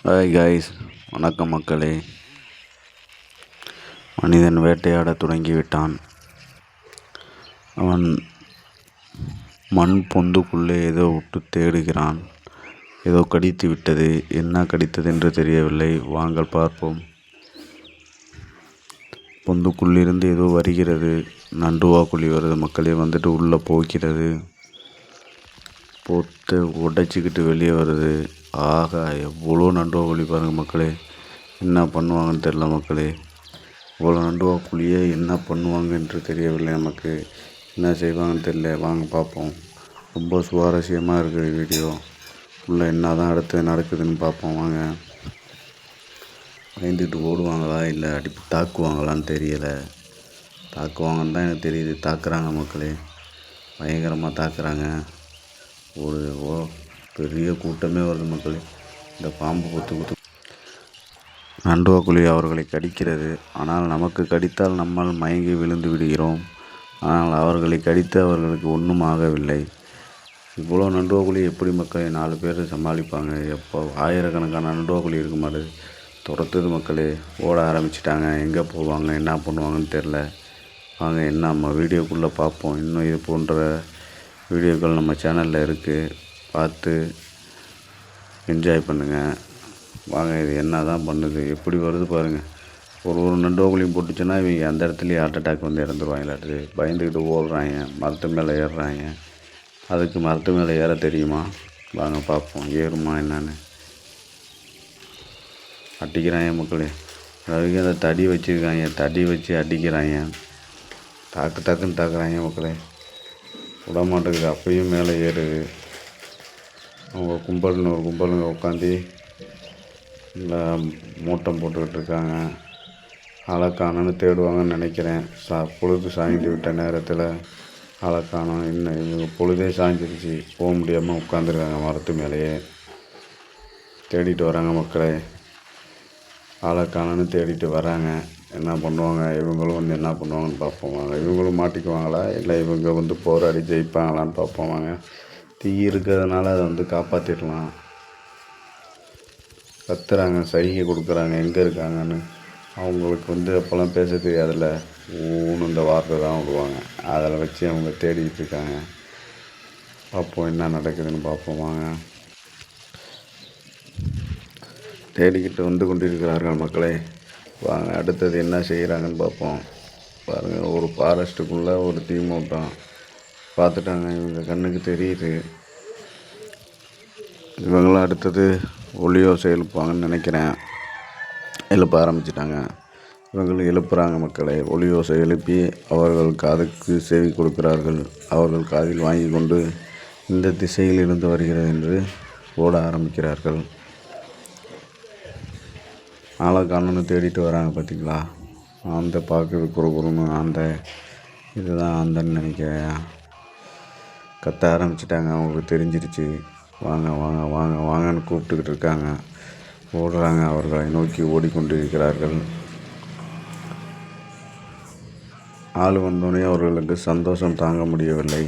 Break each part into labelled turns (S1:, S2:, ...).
S1: Hi guys, வணக்கம் மக்களே. மனிதன் வேட்டையாட தொடங்கிவிட்டான். அவன் மண் பொந்துக்குள்ளே ஏதோ விட்டு தேடுகிறான். ஏதோ கடித்து விட்டது. என்ன கடித்தது என்று தெரியவில்லை. வாங்கள் பார்ப்போம். பொந்துக்குள்ளிருந்து ஏதோ வருகிறது. நண்டுவாக்குழி வருது மக்களே. வந்துட்டு உள்ளே போகிறது. போட்டு உடைச்சிக்கிட்டு வெளியே வருது. ஆகா, எவ்வளோ நண்டுவாக்குழி பாருங்கள் மக்களே. என்ன பண்ணுவாங்கன்னு தெரில மக்களே. இவ்வளோ நண்டுவாக்குழியே என்ன பண்ணுவாங்க என்று தெரியவில்லை நமக்கு. என்ன செய்வாங்கன்னு தெரியல. வாங்க பார்ப்போம். ரொம்ப சுவாரஸ்யமாக இருக்குது வீடியோ. உள்ளே என்ன தான் அடுத்து நடக்குதுன்னு பார்ப்போம் வாங்க. பயந்துக்கிட்டு ஓடுவாங்களா இல்லை தாக்குவாங்களான்னு தெரியலை. தாக்குவாங்கன்னு தான் எனக்கு தெரியுது. தாக்குறாங்க மக்களே. பயங்கரமாக தாக்குறாங்க. ஒரு பெரிய கூட்டமே வருது மக்களே. இந்த பாம்பு குத்து நண்டுவாக்குழி அவர்களை கடிக்கிறது. ஆனால் நமக்கு கடித்தால் நம்மால் மயங்கி விழுந்து விடுகிறோம். ஆனால் அவர்களை கடித்து அவர்களுக்கு ஒன்றும் ஆகவில்லை. இவ்வளோ நண்டுவாக்குழி எப்படி மக்களே 4 பேர் சமாளிப்பாங்க? எப்போ ஆயிரக்கணக்கான நண்டுவாக்குழி இருக்க மாட்டேது. துரத்துது மக்களே. ஓட ஆரம்பிச்சிட்டாங்க. எங்கே போவாங்க, என்ன பண்ணுவாங்கன்னு தெரில. வாங்க என்ன நம்ம வீடியோக்குள்ளே பார்ப்போம். இன்னும் இது போன்ற வீடியோக்கள் நம்ம சேனலில் இருக்குது. பார்த்து என்ஜாய் பண்ணுங்கள். வாங்க இது என்ன தான் பண்ணுது, எப்படி வருது பாருங்கள். ஒரு நண்டுவாக்குழியும் போட்டுச்சுன்னா இவங்க அந்த இடத்துலையே ஹார்ட் அட்டாக் வந்து இறந்துருவாங்களாட்டு. பயந்துக்கிட்டு ஓடுறாங்க. மரத்து மேலே ஏறுறாங்க. அதுக்கு மரத்து மேலே ஏற தெரியுமா? வாங்க பார்ப்போம். ஏறுமா என்னன்னு. அடிக்கிறாங்க மக்களே. அதாவது அந்த தடி வச்சுருக்காங்க. தடி வச்சு அடிக்கிறாங்க. டக்குன்னு தாக்குறாங்க மக்களே. விட மாட்டேங்குது. அப்பயும் மேலே ஏறுது. அவங்க கும்பல்னு ஒரு கும்பலுங்க உட்காந்து இல்லை மூட்டம் போட்டுக்கிட்டு இருக்காங்க. ஆளக்கானன்னு தேடுவாங்கன்னு நினைக்கிறேன். பொழுது சாய்ந்து விட்ட நேரத்தில் ஆளக்கானம். இன்னும் இவங்க பொழுதே சாய்ஞ்சிருச்சு. போக முடியாமல் உட்காந்துருக்காங்க மரத்து மேலேயே. தேடிட்டு வராங்க மக்களே. ஆளக்கானன்னு தேடிட்டு வராங்க. என்ன பண்ணுவாங்க இவங்களும் வந்து என்ன பண்ணுவாங்கன்னு பார்ப்போம் வாங்க. இவங்களும் மாட்டிக்குவாங்களா இல்லை இவங்க வந்து போராடி ஜெயிப்பாங்களான்னு பார்ப்போம் வாங்க. தீ இருக்கிறதுனால அதை வந்து காப்பாற்றிடலாம். கத்துறாங்க, சைகை கொடுக்குறாங்க எங்கே இருக்காங்கன்னு. அவங்களுக்கு வந்து அப்போல்லாம் பேச தெரியாதுல்ல. ஊன்னு இந்த வார்த்தை தான் விடுவாங்க. அதில் வச்சு அவங்க தேடிக்கிட்டு இருக்காங்க. பார்ப்போம் என்ன நடக்குதுன்னு பார்ப்போம் வாங்க. தேடிக்கிட்டு வந்து கொண்டிருக்கிறார்கள் மக்களே. வாங்க அடுத்தது என்ன செய்கிறாங்கன்னு பார்ப்போம். பாருங்கள், ஒரு ஃபாரஸ்ட்டுக்குள்ளே ஒரு தீ மூட்டம் பார்த்துட்டாங்க. இவங்க கண்ணுக்கு தெரியுது. இவங்களாம் அடுத்தது ஒளியோசை எழுப்புவாங்கன்னு நினைக்கிறேன். எழுப்ப ஆரம்பிச்சிட்டாங்க. இவங்களும் எழுப்புகிறாங்க மக்களை. ஒளியோசை எழுப்பி அவர்கள் காதுக்கு செவி கொடுக்கிறார்கள். அவர்கள் காதில் வாங்கி கொண்டு இந்த திசையில் இருந்து வருகிறது என்று ஓட ஆரம்பிக்கிறார்கள். ஆளக்கானன்னு தேடிட்டு வராங்க பார்த்தீங்களா. அந்த பார்க்குறது குறுகுறுன்னு அந்த இதுதான் அந்தன்னு நினைக்கிறேன். கத்த ஆரம்பிச்சிட்டாங்க. அவங்களுக்கு தெரிஞ்சிருச்சு. வாங்க வாங்க வாங்க வாங்கன்னு கூப்பிட்டுக்கிட்டு இருக்காங்க. ஓடுறாங்க. அவர்களை நோக்கி ஓடிக்கொண்டிருக்கிறார்கள். ஆள் வந்தோடனே அவர்களுக்கு சந்தோஷம் தாங்க முடியவில்லை.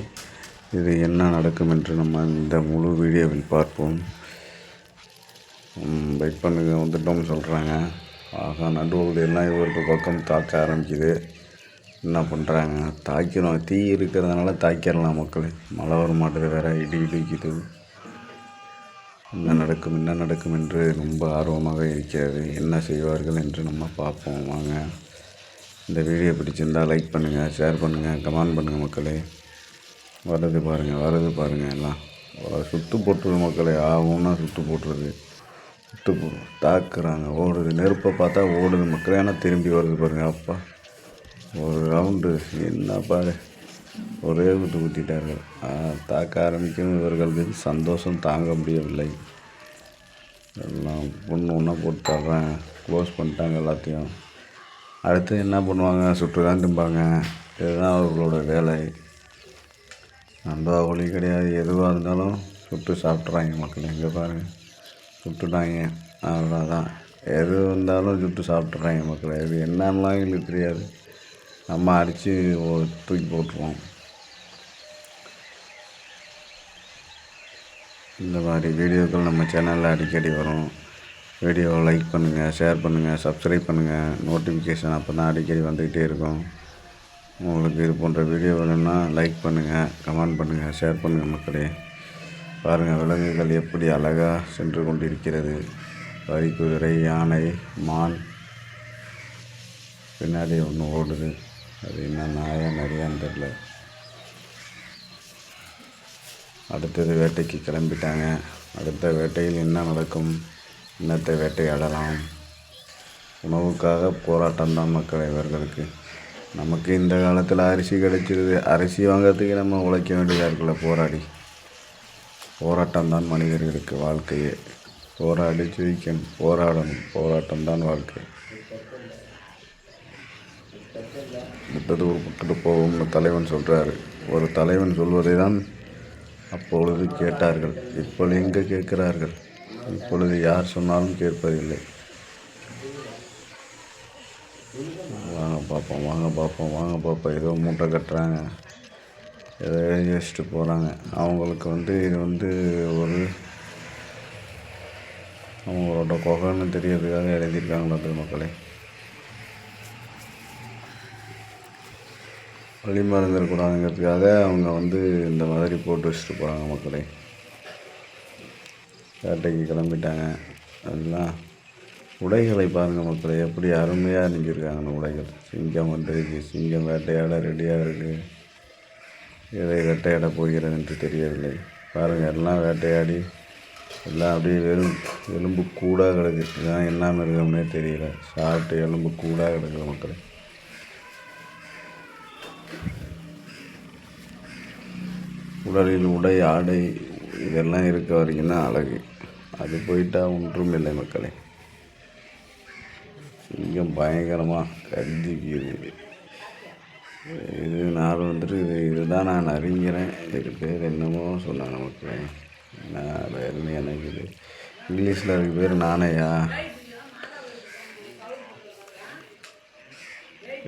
S1: இது என்ன நடக்கும் என்று நம்ம இந்த முழு வீடியோவில் பார்ப்போம். வெயிட் பண்ணுங்க, வந்துட்டோம்னு சொல்கிறாங்க. ஆகா, நடுவுகள் எல்லாம் இவருக்கு பக்கம் தாக்க ஆரம்பிக்குது. என்ன பண்ணுறாங்க, தாக்கிறோம். தீ இருக்கிறதுனால தாக்கிடலாம் மக்களே. மழை வர மாட்டேது வேறு, இடி இடிக்குது. என்ன நடக்கும் என்று ரொம்ப ஆர்வமாக இருக்கிறது. என்ன செய்வார்கள் என்று நம்ம பார்ப்போம் வாங்க. இந்த வீடியோ பிடிச்சிருந்தால் லைக் பண்ணுங்கள், ஷேர் பண்ணுங்கள், கமெண்ட் பண்ணுங்கள் மக்களே. வருது பாருங்கள் எல்லாம் சுட்டு போட்டுருது மக்களே. ஆகும்னா சுட்டு போட்டுருது. தாக்குறாங்க. ஓடுது. நெருப்பை பார்த்தா ஓடுது மக்களே. ஆனால் திரும்பி வருது பாருங்கள். அப்பா, ஒரு ரவுண்டு என்ன பாரு, ஒரே குத்திட்டார்கள். தாக்க ஆரம்பிக்கும். இவர்களுக்கு சந்தோஷம் தாங்க முடியவில்லை. எல்லாம் ஒன்றா போட்டு தர்றேன். க்ளோஸ் பண்ணிட்டாங்க எல்லாத்தையும். அடுத்து என்ன பண்ணுவாங்க, சுட்டு தான் திம்பாங்க. இதுதான் அவர்களோட வேலை. நண்டுவாக்குழி கிடையாது, எதுவாக இருந்தாலும் சுட்டு சாப்பிட்றாங்க மக்கள். எங்கே பாருங்கள், சுட்டுட்டாங்க. அவ்வளோதான். எது வந்தாலும் சுட்டு சாப்பிட்றாங்க மக்கள். இது என்னன்னெலாம் எங்களுக்கு தெரியாது. நம்ம அடித்து தூக்கி போட்டுருவோம். இந்த மாதிரி வீடியோக்கள் நம்ம சேனலில் அடிக்கடி வரும். வீடியோவை லைக் பண்ணுங்கள், ஷேர் பண்ணுங்கள், சப்ஸ்கிரைப் பண்ணுங்கள். நோட்டிஃபிகேஷன் அப்போ தான் அடிக்கடி வந்துக்கிட்டே இருக்கும். உங்களுக்கு இது போன்ற வீடியோ வேணும்னா லைக் பண்ணுங்கள், கமெண்ட் பண்ணுங்கள், ஷேர் பண்ணுங்கள் மக்களே. பாருங்கள் விலங்குகள் எப்படி அழகாக சென்று கொண்டிருக்கிறது. வரி குதிரை, யானை, மான், பின்னாடி ஒன்று ஓடுது. அது என்ன நாயா நிறையான்னு தெரில. அடுத்தது வேட்டைக்கு கிளம்பிட்டாங்க. அடுத்த வேட்டையில் என்ன நடக்கும், இன்னத்தை வேட்டையாடலாம். உணவுக்காக போராட்டம் தான் மக்கள் இவர்களுக்கு. நமக்கு இந்த காலத்தில் அரிசி கிடைச்சிருது, அரிசி வாங்கிறதுக்கு நம்ம உழைக்க வேண்டியதாக இருக்குல்ல. போராட்டம் தான் மனிதர்களுக்கு வாழ்க்கையே. போராடி ஜெயிக்கணும், போராடணும், போராட்டம் தான் வாழ்க்கை. அடுத்தது ஒரு பக்கத்து போகும்னு தலைவன் சொல்கிறாரு. ஒரு தலைவன் சொல்வதை தான் அப்பொழுது கேட்டார்கள், இப்பொழுது எங்கே கேட்கிறார்கள்? இப்பொழுது யார் சொன்னாலும் கேட்பதில்லை. வாங்க பார்ப்போம், வாங்க பார்ப்போம், வாங்க பார்ப்போம். ஏதோ மூட்டை கட்டுறாங்க, ஏதோ எழுதி வச்சுட்டு போகிறாங்க. அவங்களுக்கு இது ஒரு அவங்களோட குகைன்னு தெரியறதுக்காக எழுதியிருக்காங்களா மக்களே. வழி மறந்துடக்கூடாதுங்கிறதுக்காக அவங்க இந்த மாதிரி போட்டு வச்சுட்டு போகிறாங்க மக்களே. வேட்டைக்கு கிளம்பிட்டாங்க. அதெல்லாம் உடைகளை பாருங்கள் மக்களே, எப்படி அருமையாக அணிஞ்சிருக்காங்க அந்த உடைகள். சிங்கம் வந்துருக்கு, சிங்கம் வேட்டையாட ரெடியாக இருக்குது. எதை வேட்டையாட போகிறது என்று தெரியவில்லை. பாருங்கள், எல்லாம் வேட்டையாடி எல்லாம் அப்படியே எலும்பு கூடாக கிடக்கு. இதுதான் என்ன மிருகம்னே தெரியல. சாப்பிட்டு எலும்பு கூடாக கிடக்குது மக்களே. உடலில் உடை, ஆடை இதெல்லாம் இருக்க வரைக்கும் தான் அழகு. அது போயிட்டா ஒன்றும் இல்லை மக்களே. சிங்கம் பயங்கரமாக கடிக்குது. இது நான் இதுதான் நான் அறிஞரேன். இது பேர் என்னமோ சொன்னாங்க மக்களே. நான் வேறு எனக்கு இது இங்கிலீஷில் அதுக்கு பேர் நானையா.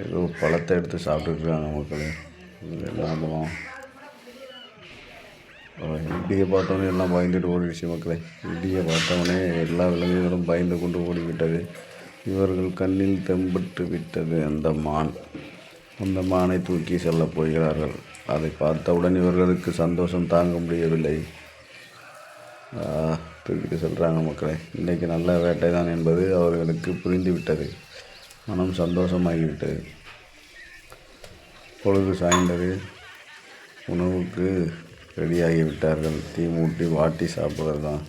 S1: ஏதோ பழத்தை எடுத்து சாப்பிட்டுருக்காங்க மக்களே. எல்லாம் இடியை பார்த்தோன்னே எல்லாம் பயந்துட்டு ஓடிடுச்சு மக்களே. இடியை பார்த்தவொடனே எல்லா விலங்குகளும் பயந்து கொண்டு ஓடிவிட்டது. இவர்கள் கண்ணில் தெம்பட்டு விட்டது அந்த மானை தூக்கி செல்லப் போகிறார்கள். அதை பார்த்தவுடன் இவர்களுக்கு சந்தோஷம் தாங்க முடியவில்லை. தூக்கிட்டு செல்கிறாங்க மக்களே. இன்றைக்கி நல்ல வேட்டை தான் என்பது அவர்களுக்கு புரிந்துவிட்டது. மனம் சந்தோஷமாகிவிட்டது. பொழுது சாய்ந்தது. உணவுக்கு ரெடியாகிவிட்டார்கள். தீ மூட்டி வாட்டி சாப்பிடுவது தான்.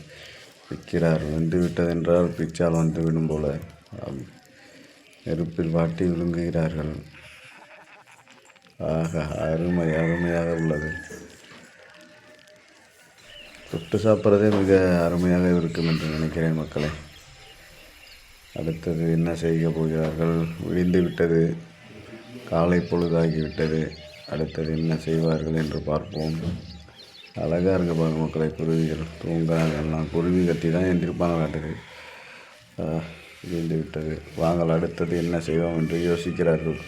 S1: விற்கிறார்கள். வெந்து விட்டதென்றால் பிச்சால் வந்துவிடும் போல நெருப்பில் வாட்டி விழுங்குகிறார்கள். ஆக அருமையாக உள்ளது. தொட்டு சாப்பிட்றதே மிக அருமையாக இருக்கும் என்று நினைக்கிறேன் மக்களே. அடுத்தது என்ன செய்ய போகிறார்கள்? விடிந்து விட்டது, காலை பொழுதாகிவிட்டது. அடுத்தது என்ன செய்வார்கள் என்று பார்ப்போம். அழகாக இருக்க பாருங்க மக்களை. குருவிகள் தூங்காங்கலாம். குருவி கத்தி தான் எந்திருப்பான காட்டுது. விடிந்து விட்டது. வாங்கள் அடுத்தது என்ன செய்வோம் என்று யோசிக்கிறார்கள்.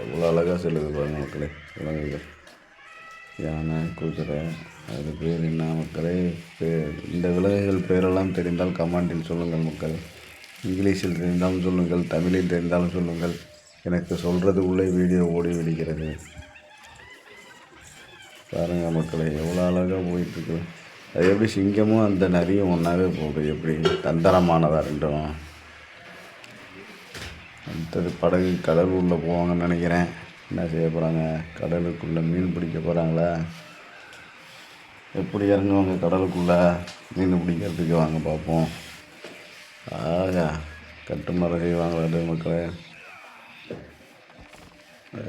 S1: எவ்வளோ அழகாக செல்லுது பாருங்க மக்களே. விலங்குகள், யானை, குதிரை, அது பேர் என்ன மக்களே? இந்த விலங்குகள் பேரெல்லாம் தெரிந்தால் கமெண்டில் சொல்லுங்கள் மக்கள். இங்கிலீஷில் தெரிந்தாலும் சொல்லுங்கள், தமிழில் தெரிந்தாலும் சொல்லுங்கள். எனக்கு சொல்கிறதுக்குள்ளே வீடியோ ஓடி விடுகிறது. பாருங்கள் மக்களே, எவ்வளோ அழகாக போயிட்டுருக்கு. அது எப்படி சிங்கமும் அந்த நரியும் ஒன்றாவே போகுது, எப்படி தந்திரமானதாக ரெண்டும். அடுத்தது படகு கடல் உள்ளே போவாங்கன்னு நினைக்கிறேன். என்ன செய்ய போகிறாங்க? கடலுக்குள்ளே மீன் பிடிக்க போகிறாங்களா? எப்படி இறங்குவாங்க கடலுக்குள்ளே மீன் பிடிக்கிறதுக்கு? வாங்க பார்ப்போம். கட்டு மரம் செய்வாங்களா மக்களே?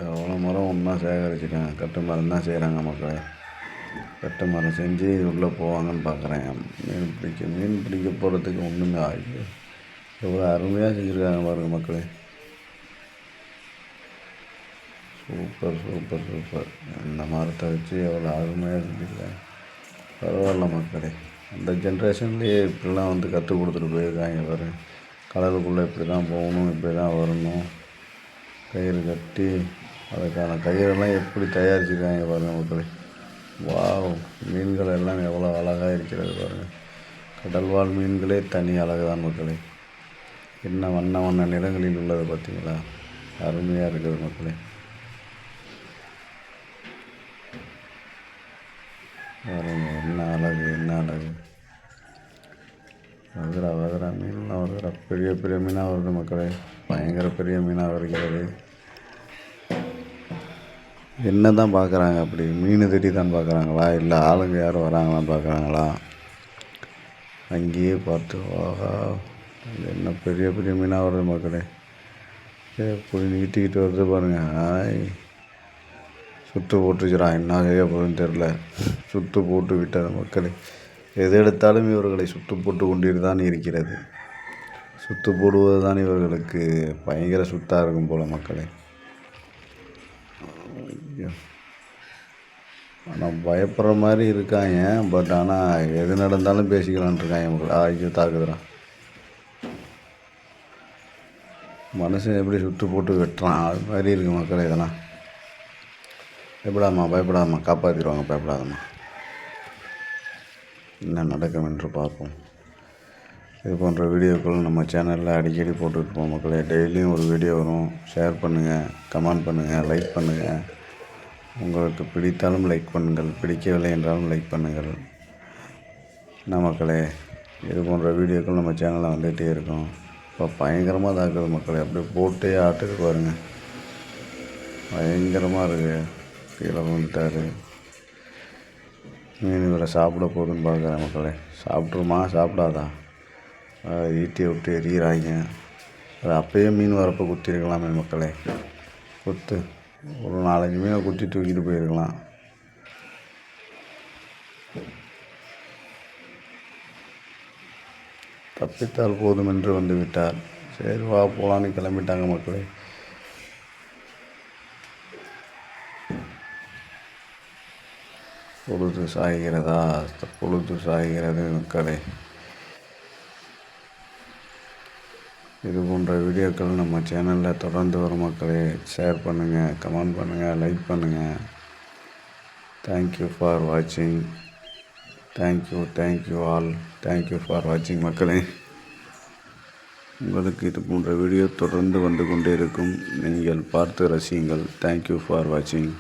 S1: எவ்வளோ மரம் ஒன்றா சேகரிச்சுட்டாங்க. கட்டு மரம் தான் செய்கிறாங்க மக்களே. கட்டு மரம் செஞ்சு உள்ளே போவாங்கன்னு பார்க்குறேன். மீன் பிடிக்க போகிறதுக்கு ஒன்றுமே ஆகி எவ்வளோ அருமையாக செஞ்சுருக்காங்க பாருங்க மக்களே. சூப்பர். இந்த மரத்தை வச்சு எவ்வளோ அருமையாக செஞ்சுருக்காங்க. பரவாயில்ல மக்களே. அந்த ஜென்ரேஷன்லேயே இப்படிலாம் கற்றுக் கொடுத்துட்டு போயிருக்காங்க பாரு. கடலுக்குள்ளே இப்படி தான் போகணும், இப்படி தான் வரணும். கயிறு கட்டி அதுக்கான கயிறெல்லாம் எப்படி தயாரிச்சிருக்காங்க பாருங்கள் மக்களே. வாவ், மீன்கள் எல்லாம் எவ்வளோ அழகாக இருக்கிறது பாருங்கள். கடல்வாழ் மீன்களே தனி அழகுதான் மக்களே. என்ன வண்ண வண்ண நிறங்களில் உள்ளது பார்த்தீங்களா? அருமையாக இருக்குது மக்களே. பாருங்க, என்ன அழகு, என்ன அழகு. வகுரா மீன்லாம் வருதுடா. பெரிய பெரிய மீனாக வருது மக்களே. பயங்கர பெரிய மீனாக வருகிறது. என்ன தான் பார்க்குறாங்க? அப்படி மீன் தேடி தான் பார்க்குறாங்களா, இல்லை ஆளுங்க யாரும் வராங்களான்னு பார்க்குறாங்களா? அங்கேயே பார்த்து ஆஹா, என்ன பெரிய பெரிய மீனாக வருது மக்களே. போய் நீட்டிக்கிட்டு வருது பாருங்கள். சுற்று போட்டுச்சுடா. என்ன செய்ய போகுதுன்னு தெரில. சுற்று போட்டு விட்டது மக்களே. எது எடுத்தாலும் இவர்களை சுற்று போட்டு கொண்டு தான் இருக்கிறது. சுற்று போடுவது தான் இவர்களுக்கு பயங்கர சுத்தாக இருக்கும் போல் மக்களே. ஆனால் பயப்படுற மாதிரி இருக்காங்க. பட் ஆனால் எது நடந்தாலும் பேசிக்கலான் இருக்காங்க மக்கள். ஐயோ தாக்குதுறான். மனுஷன் எப்படி சுற்று போட்டு வெட்டுறான் அது மாதிரி இருக்குது மக்களே. இதெல்லாம் பயப்படாதம்மா காப்பாற்றிடுவாங்க. பயப்படாதம்மா. என்ன நடக்கும் என்று பார்ப்போம். இது போன்ற வீடியோக்கள் நம்ம சேனலில் அடிக்கடி போட்டுருப்போம் மக்களே. டெய்லியும் ஒரு வீடியோ வரும். ஷேர் பண்ணுங்கள், கமெண்ட் பண்ணுங்கள், லைக் பண்ணுங்கள். உங்களுக்கு பிடித்தாலும் லைக் பண்ணுங்கள், பிடிக்கவில்லை என்றாலும் லைக் பண்ணுங்கள். என்ன மக்களே, இது போன்ற வீடியோக்கள் நம்ம சேனலில் வந்துகிட்டே இருக்கும். இப்போ பயங்கரமாக தாக்குது மக்களே. அப்படியே போட்டே ஆட்டுக்கு பாருங்கள். பயங்கரமாக இருக்குது. கீழே வந்துட்டார். மீன் இவரை சாப்பிட போகுதுன்னு பார்க்குறேன் மக்களே. சாப்பிட்ருமா சாப்பிடாதா? ஈட்டியை விட்டு எறிகிறாங்க. அது அப்போயே மீன் வரப்போ குத்திருக்கலாமே மக்களே. குத்து ஒரு 4-5 மீனை குத்தி தூக்கிட்டு போயிருக்கலாம். தப்பித்தால் போதும் என்று வந்து விட்டார். சரி வா போகலான்னு கிளம்பிட்டாங்க மக்களே. பொழுது சாய்கிறதா? பொழுது சாய்கிறது மக்களே. இது போன்ற வீடியோக்கள் நம்ம சேனலில் தொடர்ந்து வரும் மக்களே. ஷேர் பண்ணுங்கள், கமெண்ட் பண்ணுங்கள், லைக் பண்ணுங்கள். தேங்க்யூ ஃபார் வாட்சிங். Thank you all. தேங்க்யூ ஃபார் வாட்சிங் மக்களே. உங்களுக்கு இது போன்ற வீடியோ தொடர்ந்து வந்து கொண்டே இருக்கும். நீங்கள் பார்த்து ரசியுங்கள். தேங்க்யூ ஃபார் வாட்சிங்.